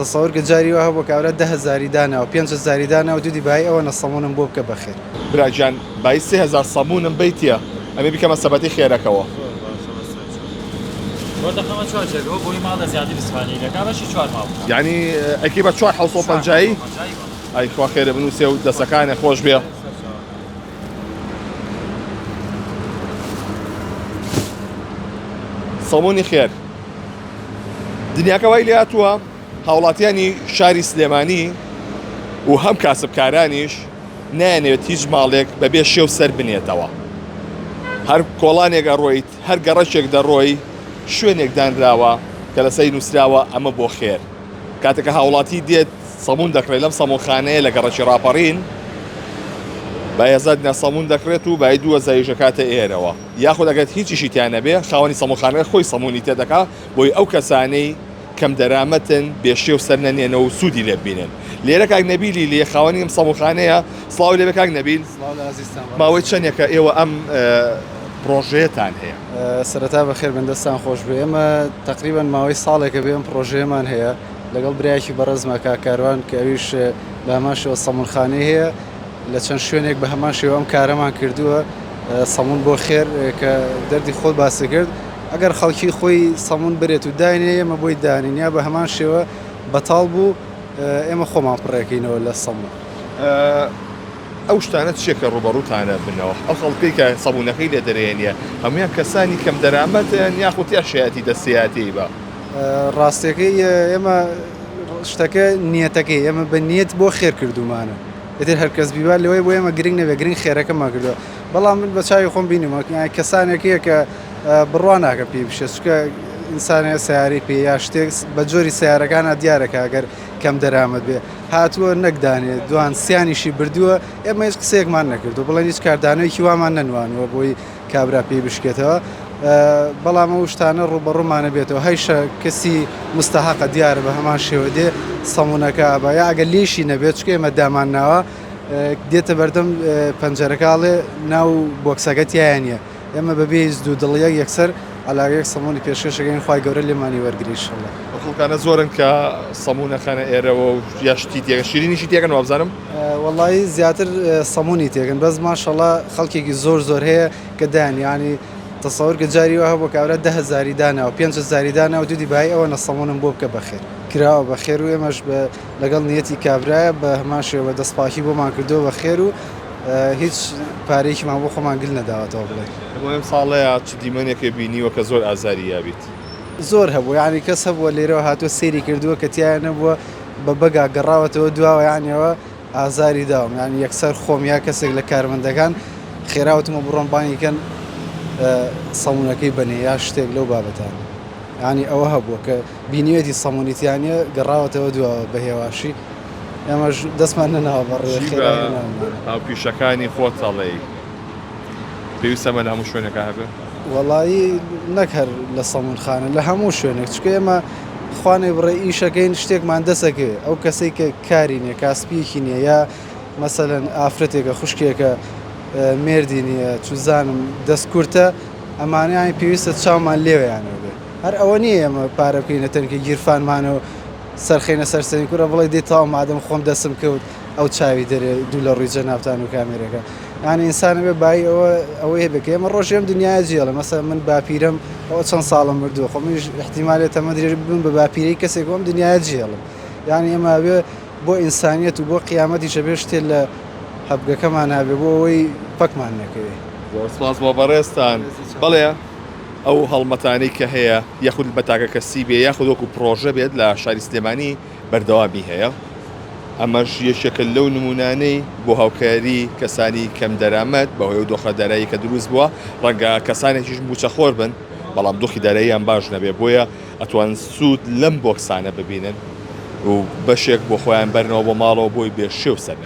تەسەوور کە جاری وە هەبوو کابرا 10,000 دانا و 5,000 دانا و دوودی بای ئەوە نەسەمونم بۆ بکە بەخێر. براجان بای 3,000 سەمونم بیتە ئەمێ بکەمە سەبەتی خێرەکەەوە. بۆی ماڵە زیادی بسفانیەکە بەشی 4 ماڵ. یعنی ئەکی بە 450 ئایخوا خێرە بنووسێ و دەسەکانە خۆش بێ. سەمونی خێر. دنیاکە وای لێ هاتووە هاوڵاتیانی شاری سلێمانی و هەم کاسبکارانیش نایەنێت هیچ ماڵێک بەبێ شێو سەر بنێتەوە. هەر کۆڵانێک ئەڕۆیت هەر گەڕەشێک دەڕۆی شوێنێک دانراوە کە لەسەری نووسراوە ئەمە بۆ خێر. کاتێکە هاوڵاتی دێت سەمون دەکرێت لەم سەمونخانەیە لە گەڕەشی ڕاپەڕین بایەزاد سەمون دەکرێت و بای 2,000 کاتە ئێرەوە. یاخود ئەگەر هیچیشی تیانە بێ خاوەنی سەمونخانەکە خۆی سەمونی تێدەکا بۆی ئەو کەسانەی کەم دەرامەتن بێشێ و سەر نەنێنەوە و سوودی لێ ببینن. لێرە کاک نەبیلی لێ خاوەنی ئەم سەمونخانەیە سڵاو لێ بێ کاک نەبیل. ماوەی چەندێکە ئێوە ئەم پرۆژەیەتان هەیە؟ سەرەتا بەخێر بەندەستان خۆش بێ. ئێمە تقریبان ماوەی ساڵێکە بێ ئەم پرۆژەیەمان هەیە لەگەڵ برایەکی بەڕێزمە کاکاروان کە ئەویش بە هەمان شێوە سەمونخانەی هەیە لە چەند شوێنێک بە هەمان شێوە ئەم کارەمان کردووە سەمون بۆ خێر کە دەردی خۆت باسی کرد. ئەگەر خەڵکی خۆی سەمون برێت و داینێ ئێمە بۆی دانین یا بە هەمان شێوە بەتاڵ بوو ئێمە خۆمان پڕێکەینەوە لە سەمون. ئەو شتانە چێکە ڕوبەڕووتانە بنەوە ئەو خەڵکی کە سەمونەکەی لێ دەرێنیە هەمویان کەسانی کەم دەرامەتن یاخود یاشایەتی دەستیاتی بە ڕاستیەکەی ئێمە شتەکە نیەتەکەی ئێمە بە نیەت بۆ خێر کردومانە. ئێتر هەرکەس بیبار لەوەی بۆ ئێمە گرنگ نەبێ گرنگ خێرەکەمان کردووە. بەڵام من بە چاوی خۆم بینیمە کەسانێکەیە کە بڕوان ناکە پێی بشێ چکە ئینسانەیە سیاری پێ یا شتێک بە جۆری سیارەکانە دیارەکە ئەگەر کەم دەرامەت بێ هاتووە نەکدانێت دوان سیانیشی بردووە ئێمە هیچ قسەیەکمان نەکردو بڵێن هیچ کاردانەوەیکی وامان نەنوانەوە بۆی کابرا پێی بشکێتەوە. بەڵام ئەو شتانە ڕوبەڕوومانە بێتەوە هەیشە کەسی مستەحەقە دیارە بە هەمان شێوە دێ سەمونەکە بە یا ئەگەر لێشی نەبێت چکە ئێمە دامان ناوە دێتە بەردەم پەنجەرەکاڵێ ناو بۆکسەکە تیایە ئێمە بەبێ هیچ دوو دڵیەک یەکسەر علاگەیەک سەمونی پێشکەشەکەین خوای گەورە لێمانی وەرگری ئینشەڵڵا. خەڵکانە زۆرن کە سەمونەخانە ئێرەوە و یا شتی تێگەن شیرینیشی تێگەن وابزانم؟ وەڵی زیاتر سەمونی تێگەن بەس ماشەڵڵا خەڵکێکی زۆر هەیە کە دایان تەسەوور کە جاری وە هەبوو کابرا 10,000 دانا و 5,000 دانا و دوودی بای ئەوە نەسەمونم بۆ بکە بەخێر. کراوە بەخێر و ئێمەش لەگەڵ نیەتی کابرایە بە هەمان شێوە دەستپاکی بۆمان کردەوە بەخێر و هیچ پارێکیمان بۆ خۆمان گل نەداوەتەوە بڵێ. ئەم ساڵەیە چ دیمەنێکە بینیوە کە زۆر ئازاری یابیت؟ زۆر هەبوو یعنی کەس هەبووە لێرەوە هاتووە سێری کردووە کە تیایە نەبووە بە بەگا گەڕاوەتەوە دواوە یانیەوە ئازاری داوم یعنی یەکسەر خۆم یا کەسێک لە کارمەندەکان خێراوتمە بڕۆنبانیکەن سەمونەکەی بنێ یا شتێک لەو بابەتان ینی ئەوە هەبووە کە بینیوێتی سەمونیتیانە گەڕاوەتەوە دووە بە هێواشی ئێمەش دەستمان نەناوە بەڕێ پیشەکانی خۆت تەڵێ پێویستەمە لە هەموو شوێنەکە هەبێ؟ وەڵایی نەک هەر لە سەمونخانە لە هەموو شوێنێک چکە ئێمە خوانێ بڕێ ئیشەکەین شتێکمان دەسەکێ ئەو کەسەی کە کاری نییە کاسپیەکی نییە یا مەسەلەن ئافرەتێکە خوشکێکە مێردی نییە چوزانم دەستکورتە ئەمانیانی پێویستە چاومان لێوەیانەوە بێ هەر ئەوە نییە ئێمە پارە بکەینە تەنکە گیرفانمانە و سەرخینە سەرسەنی کوورە بڵێ دێتەوە مادەم خۆم دەسم کەوت ئەو چاوی دەرێ دوو لە ڕووی جەنابتان و کامێرەکە یانی ئینسانە بێ بای ئەوەیە بکە ئێمە ڕۆژێم دنیای جێڵە مەسەڵەن من باپیرم ئەوە چەند ساڵم بردووە خۆ منیش احتیمالێت ئەمە درێژ ببوون بە باپیرەی کەسێک ئەوم دنیای جێڵم یانی ئێمە بێ بۆ ئینسانیەت و بۆ قیامەتیشە بێ شتێ لە هەبگەکەمان هەبێ بۆ ئەوەی پەکمان نەکەوێ. سپاس بۆ بەڕێستان. بەڵێ ئەو هەڵمەتانەی کە هەیە یاخود بە تاکە کەسی بێ یاخود وەکو پرۆژە بێت لە شاری سلێمانی بەردەوامی هەیە ئەمەش یەکێکە لەو نمونانەی بۆ هاوکاری کەسانی کەم دەرامەت بەهۆی دۆخە دارایی کە دروست بووە ڕەنگە کەسانێکیش بوچەخۆر بن بەڵام دۆخی داراییان باش نەبێ بۆیە ئەتوان سوود لەم بۆکسانە ببینن و بەشێک بۆ خۆیان بەرنەوە بۆ ماڵەوە بۆی بێ شێو سەر